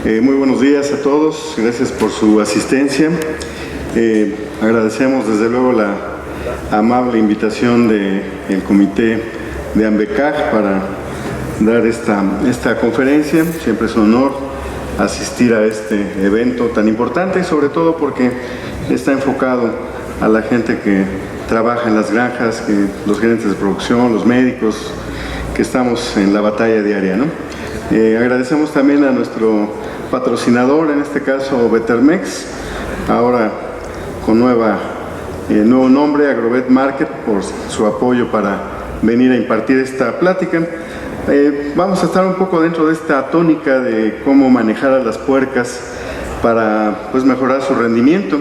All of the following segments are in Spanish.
Muy buenos días a todos, gracias por su asistencia. Agradecemos desde luego la amable invitación del Comité de AMBECAG para dar esta conferencia. Siempre es un honor asistir a este evento tan importante, sobre todo porque está enfocado a la gente que trabaja en las granjas, los gerentes de producción, los médicos, que estamos en la batalla diaria, ¿no? Agradecemos también a nuestro patrocinador, en este caso Bettermex, ahora con nuevo nombre, Agrovet Market, por su apoyo para venir a impartir esta plática. Vamos a estar un poco dentro de esta tónica de cómo manejar a las puercas para mejorar su rendimiento.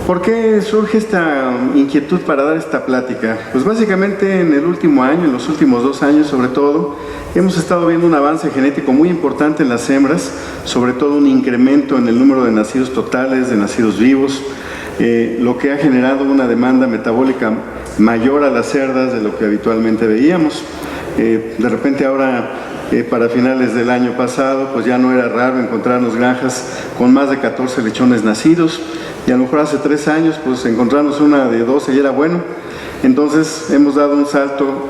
¿Por qué surge esta inquietud para dar esta plática? Pues básicamente en el último año, en los últimos 2 años sobre todo, hemos estado viendo un avance genético muy importante en las hembras, sobre todo un incremento en el número de nacidos totales, de nacidos vivos, lo que ha generado una demanda metabólica mayor a las cerdas de lo que habitualmente veíamos. De repente ahora, para finales del año pasado, pues ya no era raro encontrarnos granjas con más de 14 lechones nacidos, y a lo mejor hace 3 años pues encontrarnos una de 12 y era bueno. Entonces hemos dado un salto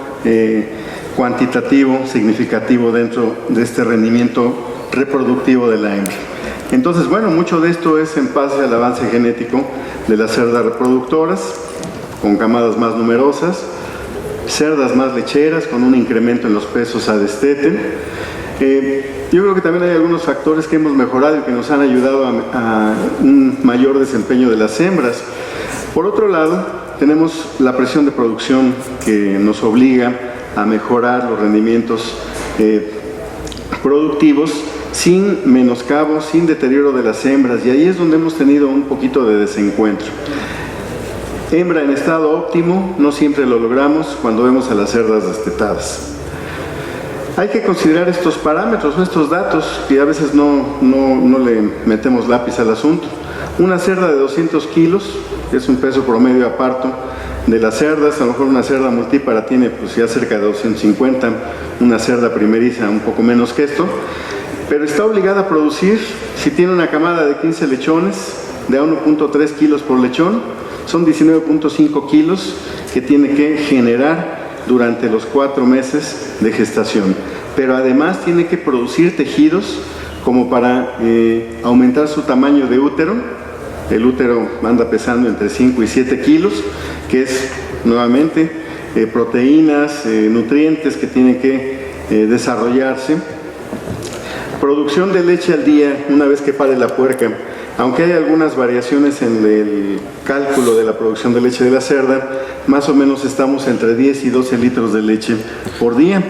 cuantitativo significativo dentro de este rendimiento reproductivo de la hembra. Entonces, bueno, mucho de esto es en base al avance genético de las cerdas reproductoras, con camadas más numerosas, cerdas más lecheras, con un incremento en los pesos a destete. Yo creo que también hay algunos factores que hemos mejorado y que nos han ayudado a un mayor desempeño de las hembras. Por otro lado, tenemos la presión de producción que nos obliga a mejorar los rendimientos productivos sin menoscabo, sin deterioro de las hembras, y ahí es donde hemos tenido un poquito de desencuentro. Hembra en estado óptimo no siempre lo logramos cuando vemos a las cerdas destetadas. Hay que considerar estos parámetros, estos datos, que a veces no le metemos lápiz al asunto. Una cerda de 200 kilos, que es un peso promedio a parto de las cerdas, a lo mejor una cerda multípara tiene pues ya cerca de 250, una cerda primeriza un poco menos que esto, pero está obligada a producir, si tiene una camada de 15 lechones, de 1.3 kilos por lechón, son 19.5 kilos que tiene que generar durante los 4 meses de gestación, pero además tiene que producir tejidos como para aumentar su tamaño de útero. El útero anda pesando entre 5 y 7 kilos, que es nuevamente proteínas, nutrientes que tienen que desarrollarse. Producción de leche al día una vez que pare la puerca. Aunque hay algunas variaciones en el cálculo de la producción de leche de la cerda, más o menos estamos entre 10 y 12 litros de leche por día.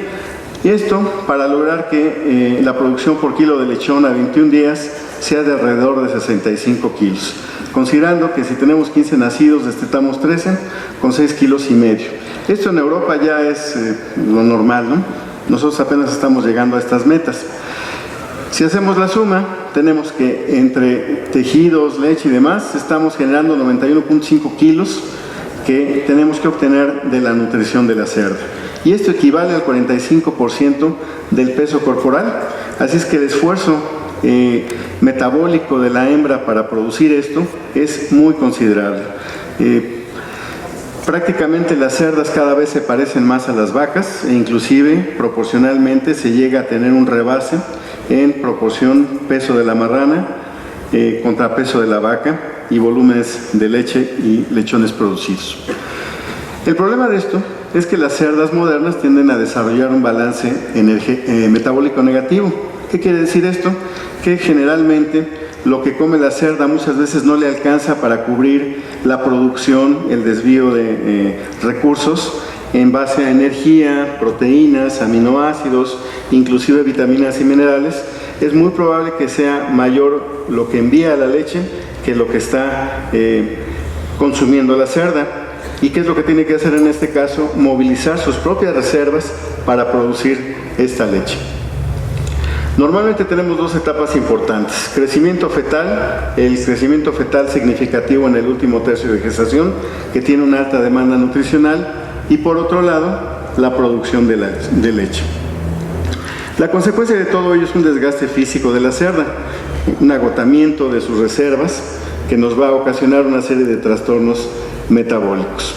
Y esto para lograr que la producción por kilo de lechón a 21 días sea de alrededor de 65 kilos. Considerando que si tenemos 15 nacidos, destetamos 13, con 6 kilos y medio. Esto en Europa ya es lo normal, ¿no? Nosotros apenas estamos llegando a estas metas. Si hacemos la suma, tenemos que entre tejidos, leche y demás, estamos generando 91.5 kilos que tenemos que obtener de la nutrición de la cerda. Y esto equivale al 45% del peso corporal. Así es que el esfuerzo metabólico de la hembra para producir esto es muy considerable. Prácticamente las cerdas cada vez se parecen más a las vacas e inclusive proporcionalmente se llega a tener un rebase en proporción peso de la marrana contra peso de la vaca y volúmenes de leche y lechones producidos. El problema de esto es que las cerdas modernas tienden a desarrollar un balance metabólico negativo. ¿Qué quiere decir esto? Que generalmente lo que come la cerda muchas veces no le alcanza para cubrir la producción, el desvío de recursos en base a energía, proteínas, aminoácidos, inclusive vitaminas y minerales. Es muy probable que sea mayor lo que envía a la leche que lo que está consumiendo la cerda. ¿Y qué es lo que tiene que hacer en este caso? Movilizar sus propias reservas para producir esta leche. Normalmente tenemos 2 etapas importantes: crecimiento fetal, el crecimiento fetal significativo en el último tercio de gestación, que tiene una alta demanda nutricional, y por otro lado, la producción de leche. La consecuencia de todo ello es un desgaste físico de la cerda, un agotamiento de sus reservas que nos va a ocasionar una serie de trastornos metabólicos.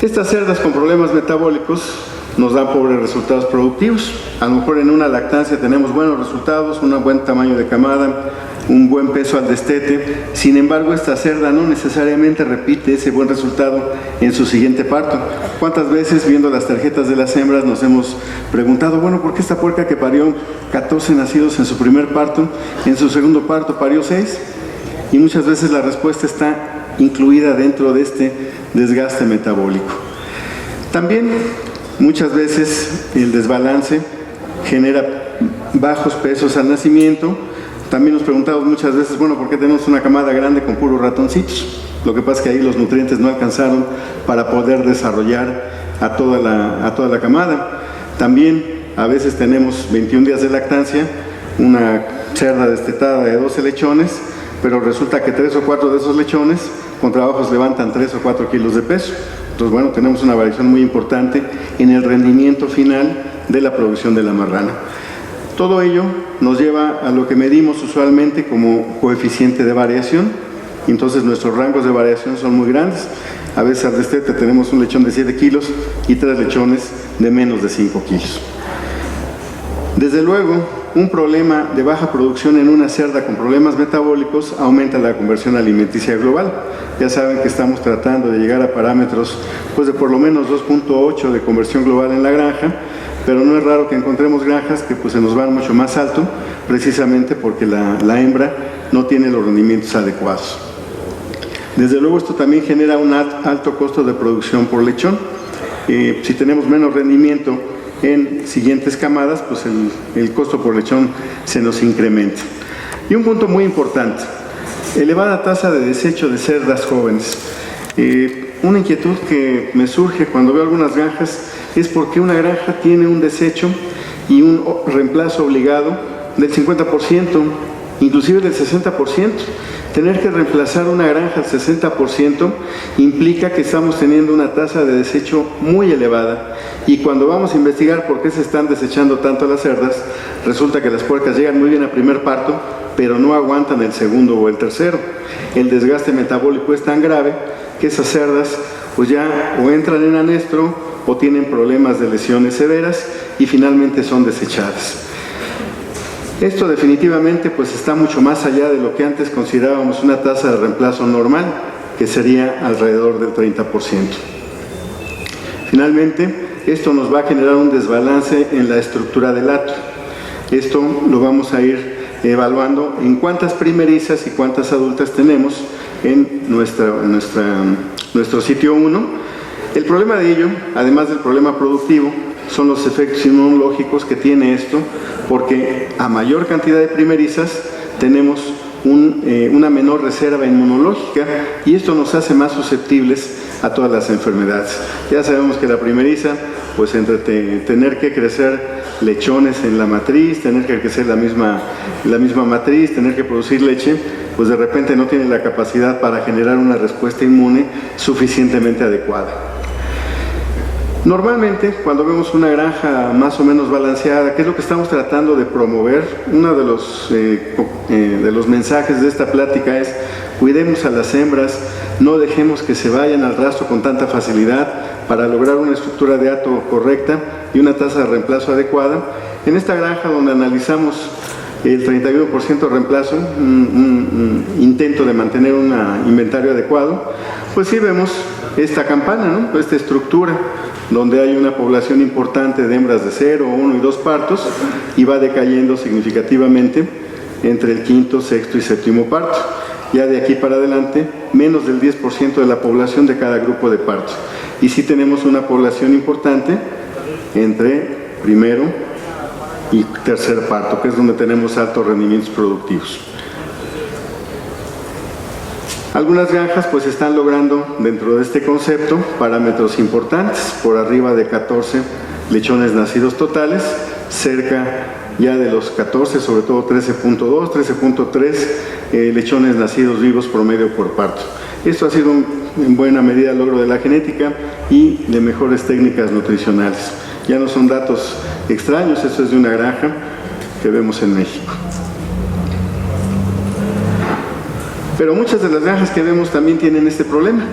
Estas cerdas con problemas metabólicos nos dan pobres resultados productivos. A lo mejor en una lactancia tenemos buenos resultados, un buen tamaño de camada, un buen peso al destete. Sin embargo, esta cerda no necesariamente repite ese buen resultado en su siguiente parto. ¿Cuántas veces, viendo las tarjetas de las hembras, nos hemos preguntado, bueno, ¿por qué esta puerca que parió 14 nacidos en su primer parto, en su segundo parto parió 6? Y muchas veces la respuesta está incluida dentro de este desgaste metabólico. También muchas veces el desbalance genera bajos pesos al nacimiento. También nos preguntamos muchas veces, bueno, ¿por qué tenemos una camada grande con puros ratoncitos? Lo que pasa es que ahí los nutrientes no alcanzaron para poder desarrollar a toda la camada. También a veces tenemos 21 días de lactancia, una cerda destetada de 12 lechones, pero resulta que 3 o 4 de esos lechones con trabajos levantan 3 o 4 kilos de peso. Entonces, bueno, tenemos una variación muy importante en el rendimiento final de la producción de la marrana. Todo ello nos lleva a lo que medimos usualmente como coeficiente de variación. Entonces, nuestros rangos de variación son muy grandes. A veces al destete tenemos un lechón de 7 kilos y 3 lechones de menos de 5 kilos. Desde luego, un problema de baja producción en una cerda con problemas metabólicos aumenta la conversión alimenticia global. Ya saben que estamos tratando de llegar a parámetros pues, de por lo menos 2.8 de conversión global en la granja, pero no es raro que encontremos granjas que pues, se nos van mucho más alto, precisamente porque la hembra no tiene los rendimientos adecuados. Desde luego esto también genera un alto costo de producción por lechón. Si tenemos menos rendimiento en siguientes camadas, pues el costo por lechón se nos incrementa. Y un punto muy importante, elevada tasa de desecho de cerdas jóvenes. Una inquietud que me surge cuando veo algunas granjas es por qué una granja tiene un desecho y un reemplazo obligado del 50%, inclusive del 60%. Tener que reemplazar una granja al 60% implica que estamos teniendo una tasa de desecho muy elevada, y cuando vamos a investigar por qué se están desechando tanto las cerdas, resulta que las puercas llegan muy bien al primer parto, pero no aguantan el segundo o el tercero. El desgaste metabólico es tan grave que esas cerdas pues ya o entran en anestro o tienen problemas de lesiones severas y finalmente son desechadas. Esto definitivamente pues está mucho más allá de lo que antes considerábamos una tasa de reemplazo normal, que sería alrededor del 30%. Finalmente, esto nos va a generar un desbalance en la estructura del hato. Esto lo vamos a ir evaluando en cuántas primerizas y cuántas adultas tenemos en nuestro sitio 1. El problema de ello, además del problema productivo, son los efectos inmunológicos que tiene esto, porque a mayor cantidad de primerizas tenemos una menor reserva inmunológica, y esto nos hace más susceptibles a todas las enfermedades. Ya sabemos que la primeriza, pues entre tener que crecer lechones en la matriz, tener que crecer la misma matriz, tener que producir leche, pues de repente no tiene la capacidad para generar una respuesta inmune suficientemente adecuada. Normalmente, cuando vemos una granja más o menos balanceada, ¿qué es lo que estamos tratando de promover? Uno de los mensajes de esta plática es: cuidemos a las hembras, no dejemos que se vayan al rastro con tanta facilidad para lograr una estructura de hato correcta y una tasa de reemplazo adecuada. En esta granja, donde analizamos el 31% de reemplazo, un intento de mantener un inventario adecuado, pues sí vemos esta campana, ¿no? Esta estructura, donde hay una población importante de hembras de 0, 1 y 2 partos, y va decayendo significativamente entre el quinto, sexto y séptimo parto. Ya de aquí para adelante, menos del 10% de la población de cada grupo de partos. Y sí tenemos una población importante entre primero y tercer parto, que es donde tenemos altos rendimientos productivos. Algunas granjas pues están logrando dentro de este concepto parámetros importantes, por arriba de 14 lechones nacidos totales, cerca ya de los 14, sobre todo 13.2, 13.3 lechones nacidos vivos promedio por parto. Esto ha sido en buena medida logro de la genética y de mejores técnicas nutricionales. Ya no son datos extraños. Esto es de una granja que vemos en México. Pero muchas de las granjas que vemos también tienen este problema,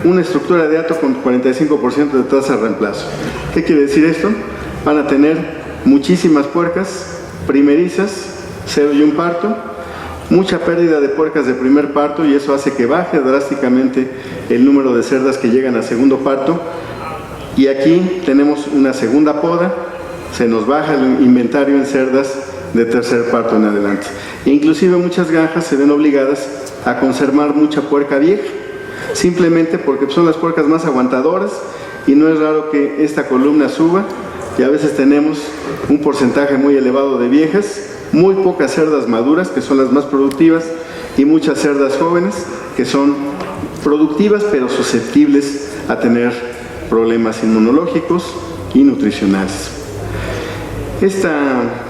una estructura de hato con 45% de tasa de reemplazo. ¿Qué quiere decir esto? Van a tener muchísimas puercas primerizas, 0 y 1 parto, mucha pérdida de puercas de primer parto, y eso hace que baje drásticamente el número de cerdas que llegan a segundo parto. Y aquí tenemos una segunda poda, se nos baja el inventario en cerdas de tercer parto en adelante. E inclusive muchas granjas se ven obligadas a conservar mucha puerca vieja, simplemente porque son las puercas más aguantadoras, y no es raro que esta columna suba, y a veces tenemos un porcentaje muy elevado de viejas, muy pocas cerdas maduras, que son las más productivas, y muchas cerdas jóvenes, que son productivas pero susceptibles a tener problemas inmunológicos y nutricionales. Esta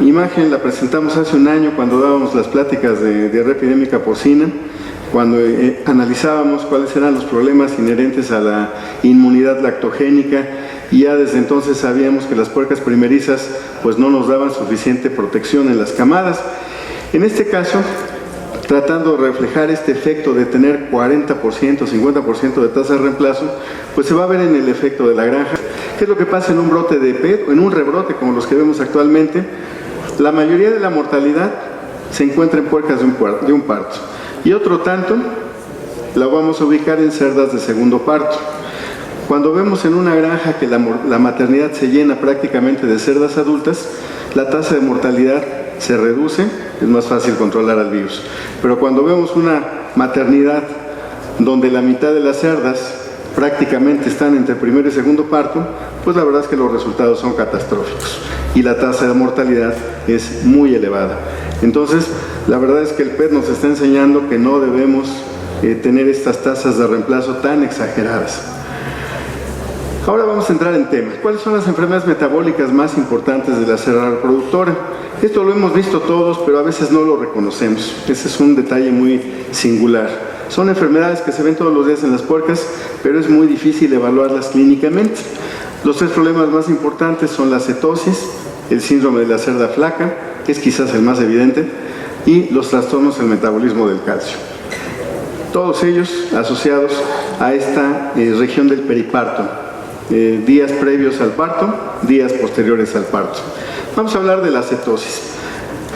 imagen la presentamos hace un año cuando dábamos las pláticas de diarrea epidémica porcina, cuando analizábamos cuáles eran los problemas inherentes a la inmunidad lactogénica, y ya desde entonces sabíamos que las puercas primerizas pues no nos daban suficiente protección en las camadas. En este caso, tratando de reflejar este efecto de tener 40%, 50% de tasa de reemplazo, pues se va a ver en el efecto de la granja. ¿Qué es lo que pasa en un brote de PET o en un rebrote como los que vemos actualmente? La mayoría de la mortalidad se encuentra en puercas de un parto, y otro tanto la vamos a ubicar en cerdas de segundo parto. Cuando vemos en una granja que la maternidad se llena prácticamente de cerdas adultas, la tasa de mortalidad se reduce, es más fácil controlar al virus. Pero cuando vemos una maternidad donde la mitad de las cerdas prácticamente están entre primero y segundo parto, pues la verdad es que los resultados son catastróficos y la tasa de mortalidad es muy elevada. Entonces, la verdad es que el PET nos está enseñando que no debemos tener estas tasas de reemplazo tan exageradas. Ahora vamos a entrar en temas. ¿Cuáles son las enfermedades metabólicas más importantes de la cerda reproductora? Esto lo hemos visto todos, pero a veces no lo reconocemos. Ese es un detalle muy singular. Son enfermedades que se ven todos los días en las puercas, pero es muy difícil evaluarlas clínicamente. Los 3 problemas más importantes son la cetosis, el síndrome de la cerda flaca, que es quizás el más evidente, y los trastornos del metabolismo del calcio. Todos ellos asociados a esta región del periparto, días previos al parto, días posteriores al parto. Vamos a hablar de la cetosis.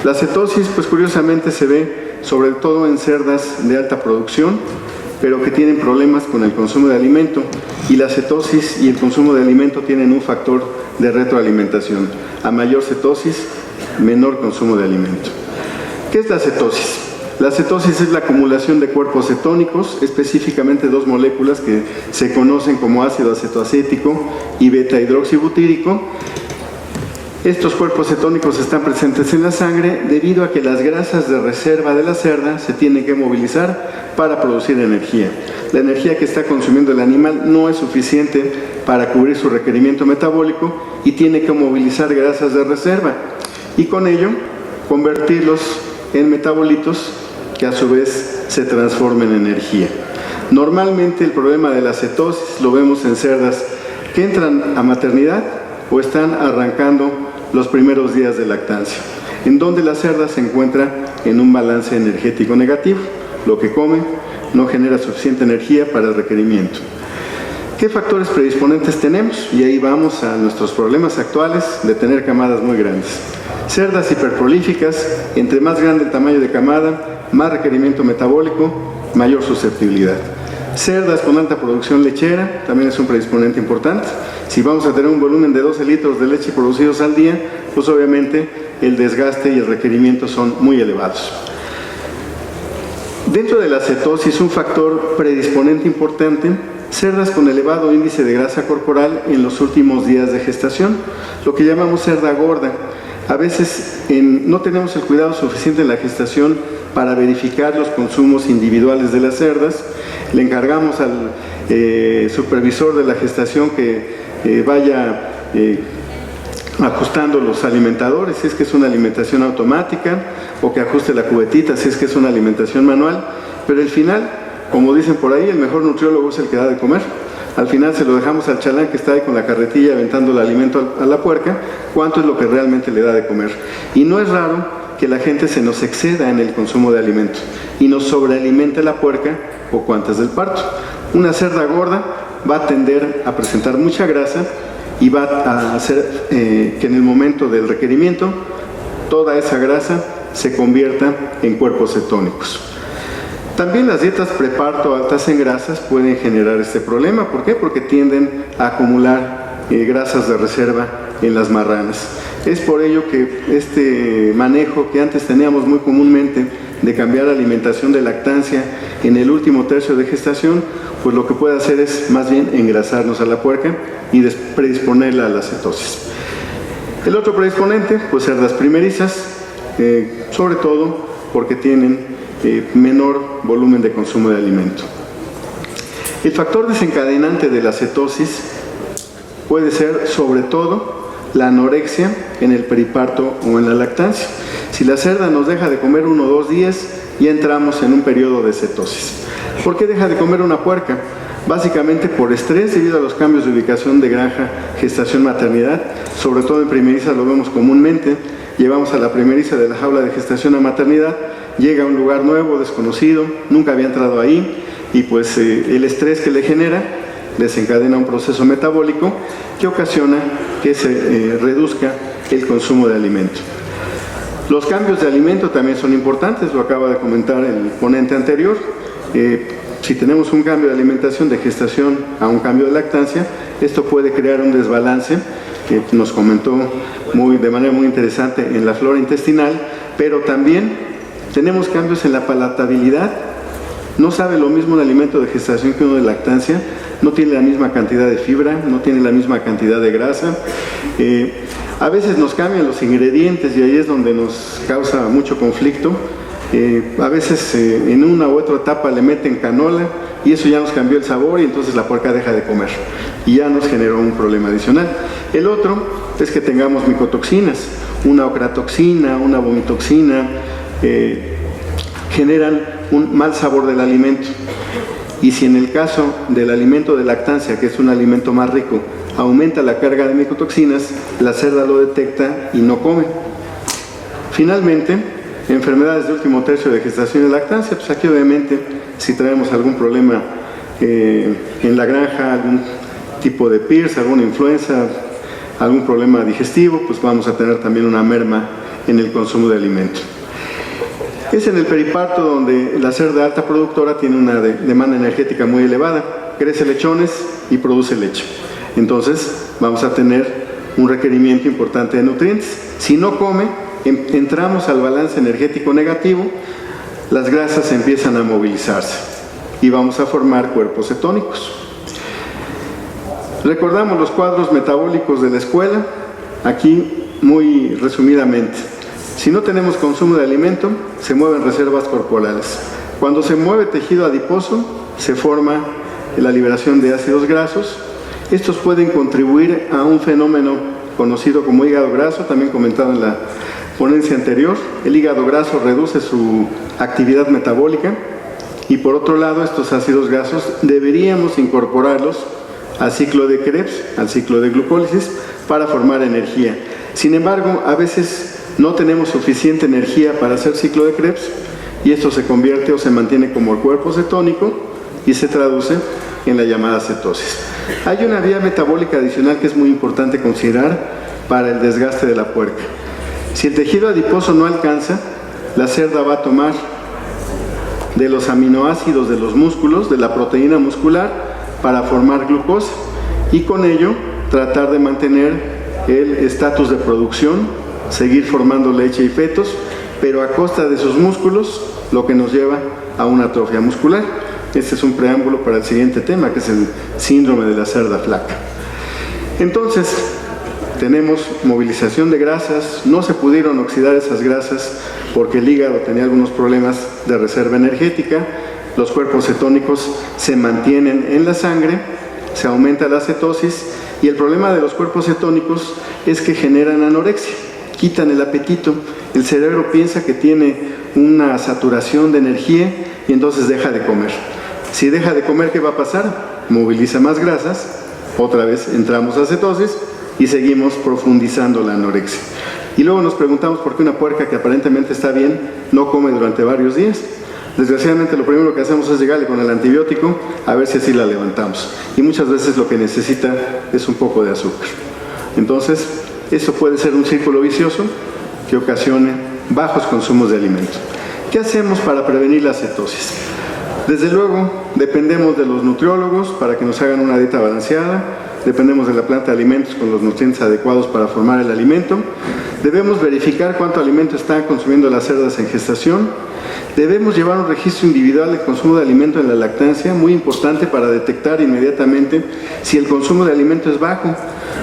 La cetosis, pues curiosamente se ve sobre todo en cerdas de alta producción, pero que tienen problemas con el consumo de alimento, y la cetosis y el consumo de alimento tienen un factor de retroalimentación. A mayor cetosis, menor consumo de alimento. ¿Qué es la cetosis? La cetosis es la acumulación de cuerpos cetónicos, específicamente 2 moléculas que se conocen como ácido acetoacético y beta-hidroxibutírico. Estos cuerpos cetónicos están presentes en la sangre debido a que las grasas de reserva de la cerda se tienen que movilizar para producir energía. La energía que está consumiendo el animal no es suficiente para cubrir su requerimiento metabólico y tiene que movilizar grasas de reserva y con ello convertirlos en metabolitos que a su vez se transformen en energía. Normalmente el problema de la cetosis lo vemos en cerdas que entran a maternidad o están arrancando los primeros días de lactancia, en donde la cerda se encuentra en un balance energético negativo. Lo que come no genera suficiente energía para el requerimiento. ¿Qué factores predisponentes tenemos? Y ahí vamos a nuestros problemas actuales de tener camadas muy grandes. Cerdas hiperprolíficas, entre más grande el tamaño de camada, más requerimiento metabólico, mayor susceptibilidad. Cerdas con alta producción lechera, también es un predisponente importante. Si vamos a tener un volumen de 12 litros de leche producidos al día, pues obviamente el desgaste y el requerimiento son muy elevados. Dentro de la cetosis, un factor predisponente importante, cerdas con elevado índice de grasa corporal en los últimos días de gestación, lo que llamamos cerda gorda. A veces no tenemos el cuidado suficiente en la gestación para verificar los consumos individuales de las cerdas. Le encargamos al supervisor de la gestación que vaya ajustando los alimentadores, si es que es una alimentación automática, o que ajuste la cubetita, si es que es una alimentación manual, pero al final, como dicen por ahí, el mejor nutriólogo es el que da de comer. al final se lo dejamos al chalán que está ahí con la carretilla aventando el alimento a la puerca, cuánto es lo que realmente le da de comer. Y no es raro que la gente se nos exceda en el consumo de alimentos y nos sobrealimente la puerca poco antes del parto. Una cerda gorda va a tender a presentar mucha grasa y va a hacer que en el momento del requerimiento toda esa grasa se convierta en cuerpos cetónicos. También las dietas preparto altas en grasas pueden generar este problema. ¿Por qué? Porque tienden a acumular grasas de reserva en las marranas. Es por ello que este manejo que antes teníamos muy comúnmente de cambiar la alimentación de lactancia en el último tercio de gestación, pues lo que puede hacer es más bien engrasarnos a la puerca y predisponerla a la cetosis. El otro predisponente, pues cerdas primerizas, sobre todo porque tienen menor volumen de consumo de alimento. El factor desencadenante de la cetosis puede ser sobre todo la anorexia en el periparto o en la lactancia. Si la cerda nos deja de comer 1 o 2 días, ya entramos en un periodo de cetosis. ¿Por qué deja de comer una puerca? Básicamente por estrés debido a los cambios de ubicación de granja, gestación, maternidad. Sobre todo en primerizas lo vemos comúnmente. Llevamos a la primeriza de la jaula de gestación a maternidad, llega a un lugar nuevo, desconocido, nunca había entrado ahí, y pues el estrés que le genera desencadena un proceso metabólico que ocasiona que se reduzca el consumo de alimento. Los cambios de alimento también son importantes, lo acaba de comentar el ponente anterior. Si tenemos un cambio de alimentación de gestación a un cambio de lactancia, esto puede crear un desbalance que nos comentó de manera muy interesante en la flora intestinal, pero también tenemos cambios en la palatabilidad. No sabe lo mismo un alimento de gestación que uno de lactancia, no tiene la misma cantidad de fibra, no tiene la misma cantidad de grasa. A veces nos cambian los ingredientes y ahí es donde nos causa mucho conflicto. A veces en una u otra etapa le meten canola y eso ya nos cambió el sabor y entonces la puerca deja de comer y ya nos generó un problema adicional. El otro es que tengamos micotoxinas, una ocratoxina, una vomitoxina, generan un mal sabor del alimento. Y si en el caso del alimento de lactancia, que es un alimento más rico, aumenta la carga de micotoxinas, la cerda lo detecta y no come. Finalmente, enfermedades de último tercio de gestación y lactancia, pues aquí obviamente si traemos algún problema en la granja, algún tipo de PIRS, alguna influenza, algún problema digestivo, pues vamos a tener también una merma en el consumo de alimento. Es en el periparto donde la cerda alta productora tiene una demanda energética muy elevada, crece lechones y produce leche. Entonces vamos a tener un requerimiento importante de nutrientes. Si no come, entramos al balance energético negativo, las grasas empiezan a movilizarse y vamos a formar cuerpos cetónicos. Recordamos los cuadros metabólicos de la escuela, aquí muy resumidamente. Si no tenemos consumo de alimento, se mueven reservas corporales. Cuando se mueve tejido adiposo, se forma la liberación de ácidos grasos. Estos pueden contribuir a un fenómeno conocido como hígado graso, también comentado en la ponencia anterior. El hígado graso reduce su actividad metabólica y por otro lado estos ácidos grasos deberíamos incorporarlos al ciclo de Krebs, al ciclo de glucólisis, para formar energía. Sin embargo, a veces no tenemos suficiente energía para hacer ciclo de Krebs y esto se convierte o se mantiene como el cuerpo cetónico y se traduce en la llamada cetosis. Hay una vía metabólica adicional que es muy importante considerar para el desgaste de la puerca. Si el tejido adiposo no alcanza, la cerda va a tomar de los aminoácidos de los músculos, de la proteína muscular, para formar glucosa y con ello tratar de mantener el estatus de producción, seguir formando leche y fetos, pero a costa de sus músculos, lo que nos lleva a una atrofia muscular. Este es un preámbulo para el siguiente tema, que es el síndrome de la cerda flaca. Entonces, tenemos movilización de grasas, no se pudieron oxidar esas grasas porque el hígado tenía algunos problemas de reserva energética, los cuerpos cetónicos se mantienen en la sangre, se aumenta la cetosis y el problema de los cuerpos cetónicos es que generan anorexia, quitan el apetito, el cerebro piensa que tiene una saturación de energía y entonces deja de comer. Si deja de comer, ¿qué va a pasar? moviliza más grasas, otra vez entramos a cetosis y seguimos profundizando la anorexia. Y luego nos preguntamos por qué una puerca que aparentemente está bien no come durante varios días. Desgraciadamente lo primero que hacemos es llegarle con el antibiótico a ver si así la levantamos. Y muchas veces lo que necesita es un poco de azúcar. Entonces, eso puede ser un círculo vicioso que ocasione bajos consumos de alimentos. ¿Qué hacemos para prevenir la cetosis? Desde luego, dependemos de los nutriólogos para que nos hagan una dieta balanceada, dependemos de la planta de alimentos con los nutrientes adecuados para formar el alimento, debemos verificar cuánto alimento están consumiendo las cerdas en gestación, debemos llevar un registro individual del consumo de alimento en la lactancia, muy importante para detectar inmediatamente si el consumo de alimento es bajo.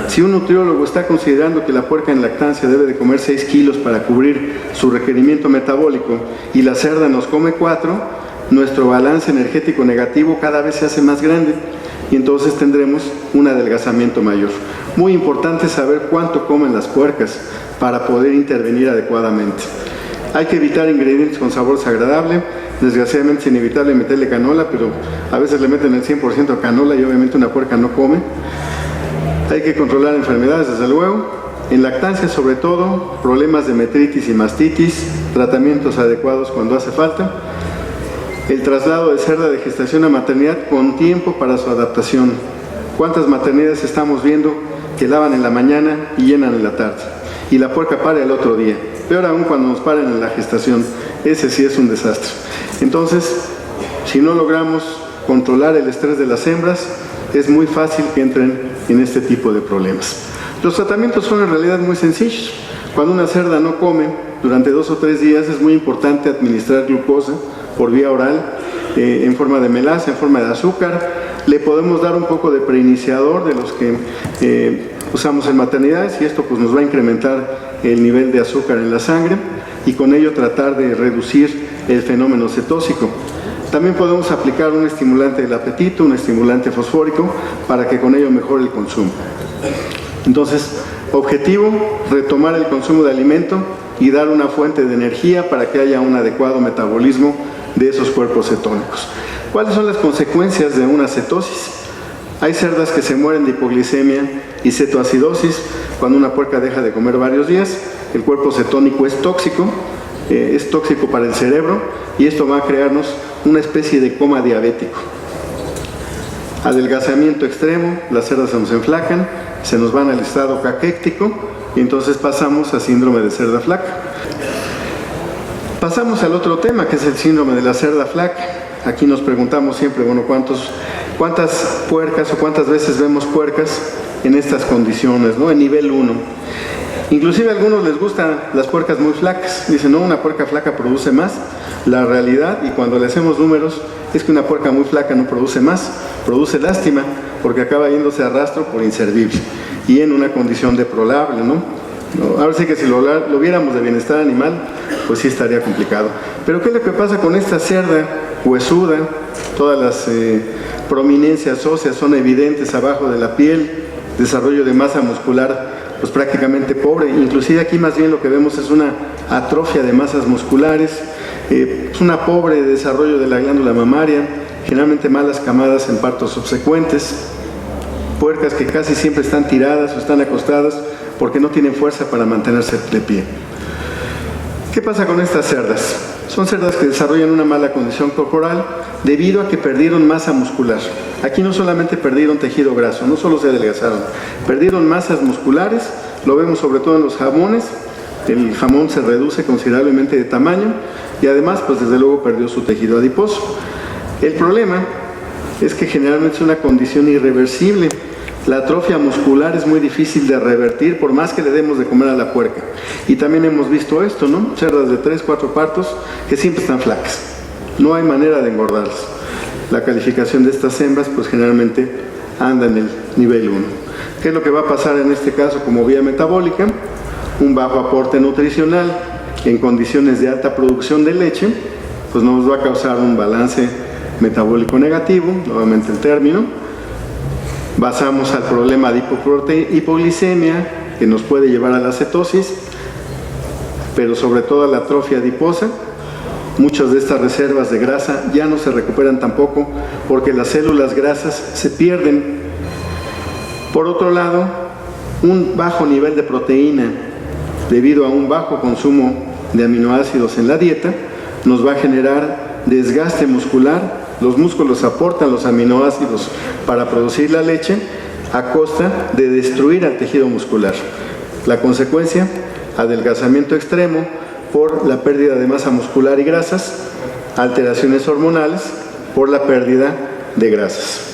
Si un nutriólogo está considerando que la puerca en lactancia debe de comer 6 kilos para cubrir su requerimiento metabólico y la cerda nos come 4, nuestro balance energético negativo cada vez se hace más grande y entonces tendremos un adelgazamiento mayor. Muy importante saber cuánto comen las puercas para poder intervenir adecuadamente. Hay que evitar ingredientes con sabor desagradable. Desgraciadamente es inevitable meterle canola, pero a veces le meten el 100% de canola y obviamente una puerca no come. Hay que controlar enfermedades, desde luego. En lactancia, sobre todo, problemas de metritis y mastitis, tratamientos adecuados cuando hace falta. El traslado de cerda de gestación a maternidad con tiempo para su adaptación. ¿Cuántas maternidades estamos viendo que lavan en la mañana y llenan en la tarde? Y la puerca para el otro día. Peor aún cuando nos paren en la gestación. Ese sí es un desastre. Entonces, si no logramos controlar el estrés de las hembras, es muy fácil que entren en este tipo de problemas. Los tratamientos son en realidad muy sencillos. Cuando una cerda no come durante 2 o 3 días, es muy importante administrar glucosa por vía oral, en forma de melaza, en forma de azúcar. Le podemos dar un poco de preiniciador de los que usamos en maternidades y esto pues nos va a incrementar el nivel de azúcar en la sangre y con ello tratar de reducir el fenómeno cetósico. También podemos aplicar un estimulante del apetito, un estimulante fosfórico, para que con ello mejore el consumo. Entonces, objetivo, retomar el consumo de alimento y dar una fuente de energía para que haya un adecuado metabolismo de esos cuerpos cetónicos. ¿Cuáles son las consecuencias de una cetosis? Hay cerdas que se mueren de hipoglicemia y cetoacidosis cuando una puerca deja de comer varios días. El cuerpo cetónico es tóxico para el cerebro y esto va a crearnos una especie de coma diabético. Adelgazamiento extremo, las cerdas se nos enflacan, se nos van al estado caquéctico y entonces pasamos a síndrome de cerda flaca. Pasamos al otro tema, que es el síndrome de la cerda flaca. Aquí nos preguntamos siempre, bueno, ¿cuántas puercas o cuántas veces vemos puercas en estas condiciones, ¿no? En nivel 1. Inclusive a algunos les gustan las puercas muy flacas. Dicen, no, una puerca flaca produce más. La realidad, y cuando le hacemos números, es que una puerca muy flaca no produce más, produce lástima, porque acaba yéndose a rastro por inservible y en una condición deplorable, ¿no? Ahora sí que si lo viéramos de bienestar animal, pues sí estaría complicado. Pero ¿qué es lo que pasa con esta cerda huesuda? Todas las prominencias óseas son evidentes abajo de la piel, desarrollo de masa muscular pues prácticamente pobre. Inclusive aquí más bien lo que vemos es una atrofia de masas musculares, es una pobre desarrollo de la glándula mamaria, generalmente malas camadas en partos subsecuentes, puercas que casi siempre están tiradas o están acostadas porque no tienen fuerza para mantenerse de pie. ¿Qué pasa con estas cerdas? Son cerdas que desarrollan una mala condición corporal debido a que perdieron masa muscular. Aquí no solamente perdieron tejido graso, no solo se adelgazaron, perdieron masas musculares, lo vemos sobre todo en los jamones. El jamón se reduce considerablemente de tamaño y además, pues desde luego perdió su tejido adiposo. El problema es que generalmente es una condición irreversible. La atrofia muscular es muy difícil de revertir por más que le demos de comer a la puerca. Y también hemos visto esto, ¿no? Cerdas de 3, 4 partos que siempre están flacas. No hay manera de engordarlas. La calificación de estas hembras, pues generalmente anda en el nivel 1. ¿Qué es lo que va a pasar en este caso como vía metabólica? Un bajo aporte nutricional en condiciones de alta producción de leche, pues nos va a causar un balance metabólico negativo, nuevamente el término. Basamos al problema de hipoglicemia, que nos puede llevar a la cetosis, pero sobre todo a la atrofia adiposa. Muchas de estas reservas de grasa ya no se recuperan tampoco porque las células grasas se pierden. Por otro lado, un bajo nivel de proteína debido a un bajo consumo de aminoácidos en la dieta nos va a generar desgaste muscular. Los músculos aportan los aminoácidos para producir la leche a costa de destruir al tejido muscular. La consecuencia, adelgazamiento extremo por la pérdida de masa muscular y grasas, alteraciones hormonales por la pérdida de grasas.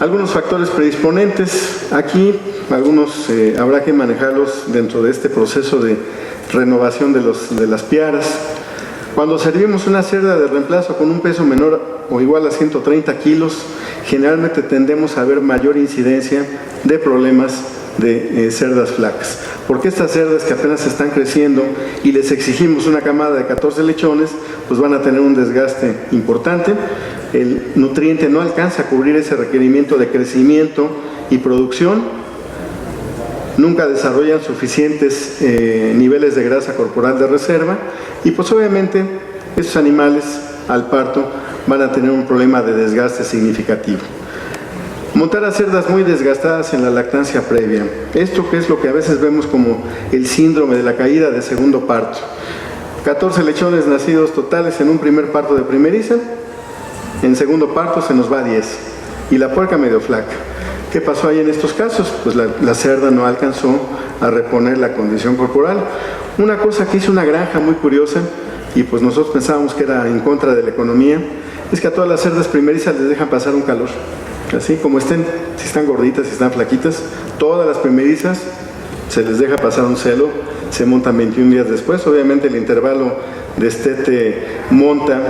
Algunos factores predisponentes, aquí algunos habrá que manejarlos dentro de este proceso de renovación de las piaras. Cuando servimos una cerda de reemplazo con un peso menor o igual a 130 kilos, generalmente tendemos a ver mayor incidencia de problemas de cerdas flacas. Porque estas cerdas que apenas están creciendo y les exigimos una camada de 14 lechones, pues van a tener un desgaste importante. El nutriente no alcanza a cubrir ese requerimiento de crecimiento y producción. Nunca desarrollan suficientes niveles de grasa corporal de reserva y pues obviamente estos animales al parto van a tener un problema de desgaste significativo. Montar a cerdas muy desgastadas en la lactancia previa. Esto que es lo que a veces vemos como el síndrome de la caída de segundo parto. 14 lechones nacidos totales en un primer parto de primeriza, en segundo parto se nos va a 10 y la puerca medio flaca. ¿Qué pasó ahí en estos casos? Pues la cerda no alcanzó a reponer la condición corporal. Una cosa que hizo una granja muy curiosa, y pues nosotros pensábamos que era en contra de la economía, es que a todas las cerdas primerizas les dejan pasar un calor. Así como estén, si están gorditas, si están flaquitas, todas las primerizas se les deja pasar un celo, se montan 21 días después. Obviamente el intervalo de destete monta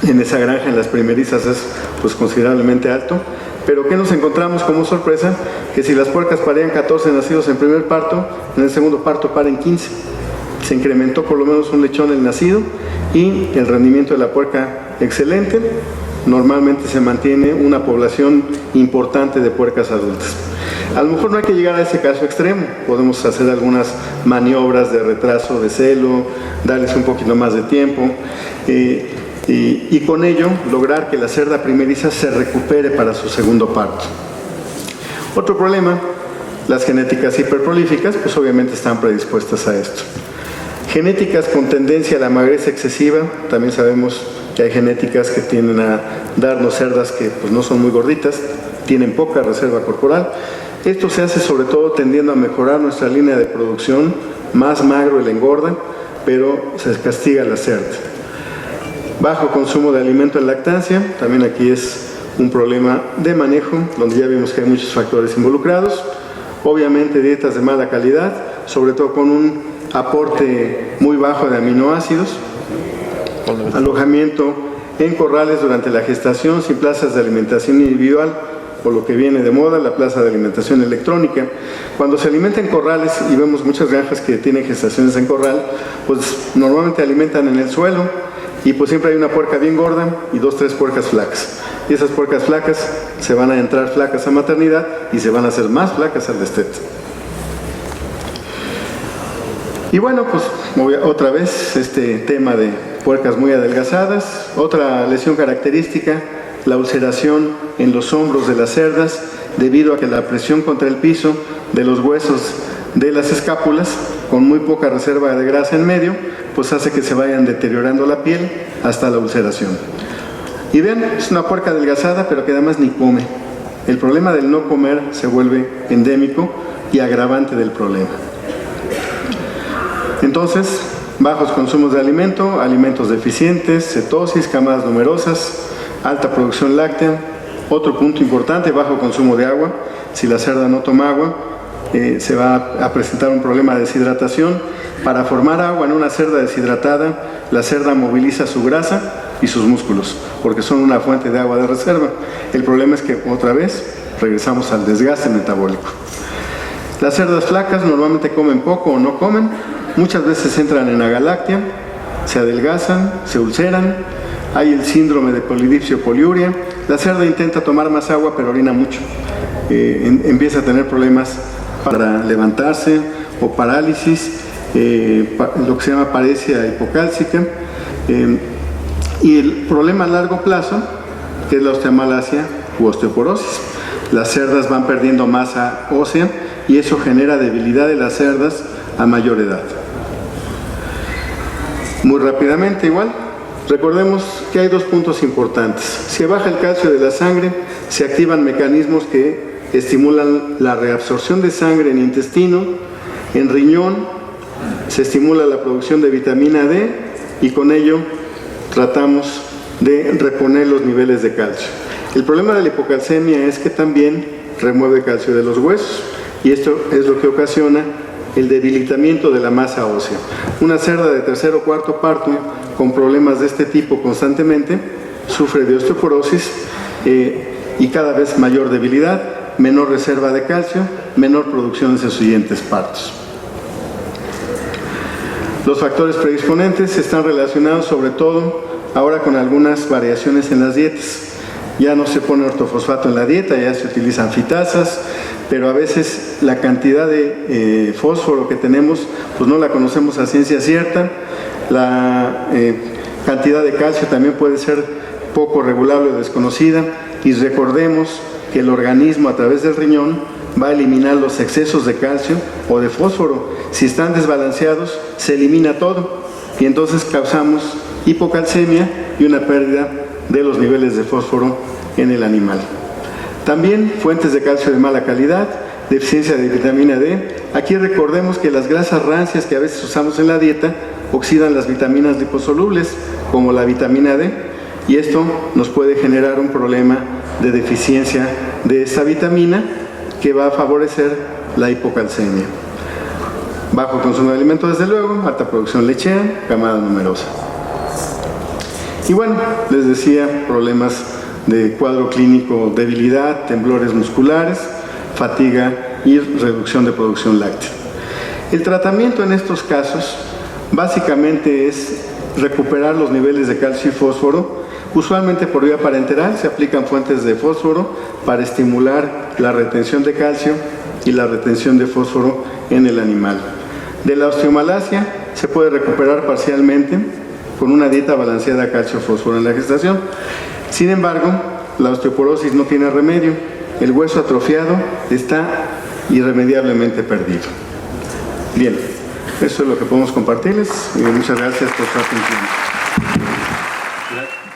en esa granja en las primerizas es pues considerablemente alto. Pero ¿qué nos encontramos como sorpresa? Que si las puercas parían 14 nacidos en primer parto, en el segundo parto paren 15. Se incrementó por lo menos un lechón el nacido y el rendimiento de la puerca excelente. Normalmente se mantiene una población importante de puercas adultas. A lo mejor no hay que llegar a ese caso extremo, podemos hacer algunas maniobras de retraso de celo, darles un poquito más de tiempo y con ello lograr que la cerda primeriza se recupere para su segundo parto. Otro problema, las genéticas hiperprolíficas, pues obviamente están predispuestas a esto. Genéticas con tendencia a la magreza excesiva, también sabemos que hay genéticas que tienden a darnos cerdas que pues, no son muy gorditas, tienen poca reserva corporal. Esto se hace sobre todo tendiendo a mejorar nuestra línea de producción, más magro el engorda, pero se castiga la cerda. Bajo consumo de alimento en lactancia, también aquí es un problema de manejo, donde ya vimos que hay muchos factores involucrados. Obviamente dietas de mala calidad, sobre todo con un aporte muy bajo de aminoácidos. Alojamiento en corrales durante la gestación sin plazas de alimentación individual, por lo que viene de moda la plaza de alimentación electrónica. Cuando se alimenta en corrales, y vemos muchas granjas que tienen gestaciones en corral, pues normalmente alimentan en el suelo y pues siempre hay una puerca bien gorda y 2 o 3 puercas flacas. Y esas puercas flacas se van a entrar flacas a maternidad y se van a hacer más flacas al destete. Y bueno, pues otra vez este tema de puercas muy adelgazadas. Otra lesión característica, la ulceración en los hombros de las cerdas debido a que la presión contra el piso de los huesos de las escápulas, con muy poca reserva de grasa en medio, pues hace que se vayan deteriorando la piel hasta la ulceración. Y vean, es una puerca adelgazada pero que además ni come. El problema del no comer se vuelve endémico y agravante del problema. Entonces, bajos consumos de alimento, alimentos deficientes, cetosis, camadas numerosas, alta producción láctea. Otro punto importante, bajo consumo de agua. Si la cerda no toma agua, se va a presentar un problema de deshidratación. Para formar agua en una cerda deshidratada, la cerda moviliza su grasa y sus músculos, porque son una fuente de agua de reserva. El problema es que otra vez regresamos al desgaste metabólico. Las cerdas flacas normalmente comen poco o no comen. Muchas veces entran en agalactia, se adelgazan, se ulceran, hay el síndrome de polidipsia o poliuria. La cerda intenta tomar más agua pero orina mucho, empieza a tener problemas para levantarse o parálisis lo que se llama paresia hipocálcica, y el problema a largo plazo, que es la osteomalacia u osteoporosis. Las cerdas van perdiendo masa ósea y eso genera debilidad de las cerdas a mayor edad. Muy rápidamente igual, recordemos que hay dos puntos importantes. Si baja el calcio de la sangre, se activan mecanismos que estimulan la reabsorción de sangre en intestino, en riñón, se estimula la producción de vitamina D y con ello tratamos de reponer los niveles de calcio. El problema de la hipocalcemia es que también remueve calcio de los huesos y esto es lo que ocasiona el debilitamiento de la masa ósea. Una cerda de tercer o cuarto parto con problemas de este tipo constantemente sufre de osteoporosis y cada vez mayor debilidad, menor reserva de calcio, menor producción en sus siguientes partos. Los factores predisponentes están relacionados sobre todo ahora con algunas variaciones en las dietas. Ya no se pone ortofosfato en la dieta, ya se utilizan fitasas, pero a veces la cantidad de fósforo que tenemos pues no la conocemos a ciencia cierta. La cantidad de calcio también puede ser poco regulable o desconocida, y recordemos que el organismo a través del riñón va a eliminar los excesos de calcio o de fósforo. Si están desbalanceados, se elimina todo y entonces causamos hipocalcemia y una pérdida de los niveles de fósforo en el animal. También fuentes de calcio de mala calidad, deficiencia de vitamina D. Aquí recordemos que las grasas rancias que a veces usamos en la dieta oxidan las vitaminas liposolubles como la vitamina D y esto nos puede generar un problema de deficiencia de esta vitamina que va a favorecer la hipocalcemia. Bajo consumo de alimentos, desde luego, alta producción lechera, camada numerosa. Y bueno, les decía, problemas de cuadro clínico, debilidad, temblores musculares, fatiga y reducción de producción láctea. El tratamiento en estos casos básicamente es recuperar los niveles de calcio y fósforo. Usualmente por vía parenteral se aplican fuentes de fósforo para estimular la retención de calcio y la retención de fósforo en el animal. De la osteomalacia se puede recuperar parcialmente con una dieta balanceada calcio-fósforo en la gestación. Sin embargo, la osteoporosis no tiene remedio. El hueso atrofiado está irremediablemente perdido. Bien, eso es lo que podemos compartirles y muchas gracias por su atención. Gracias.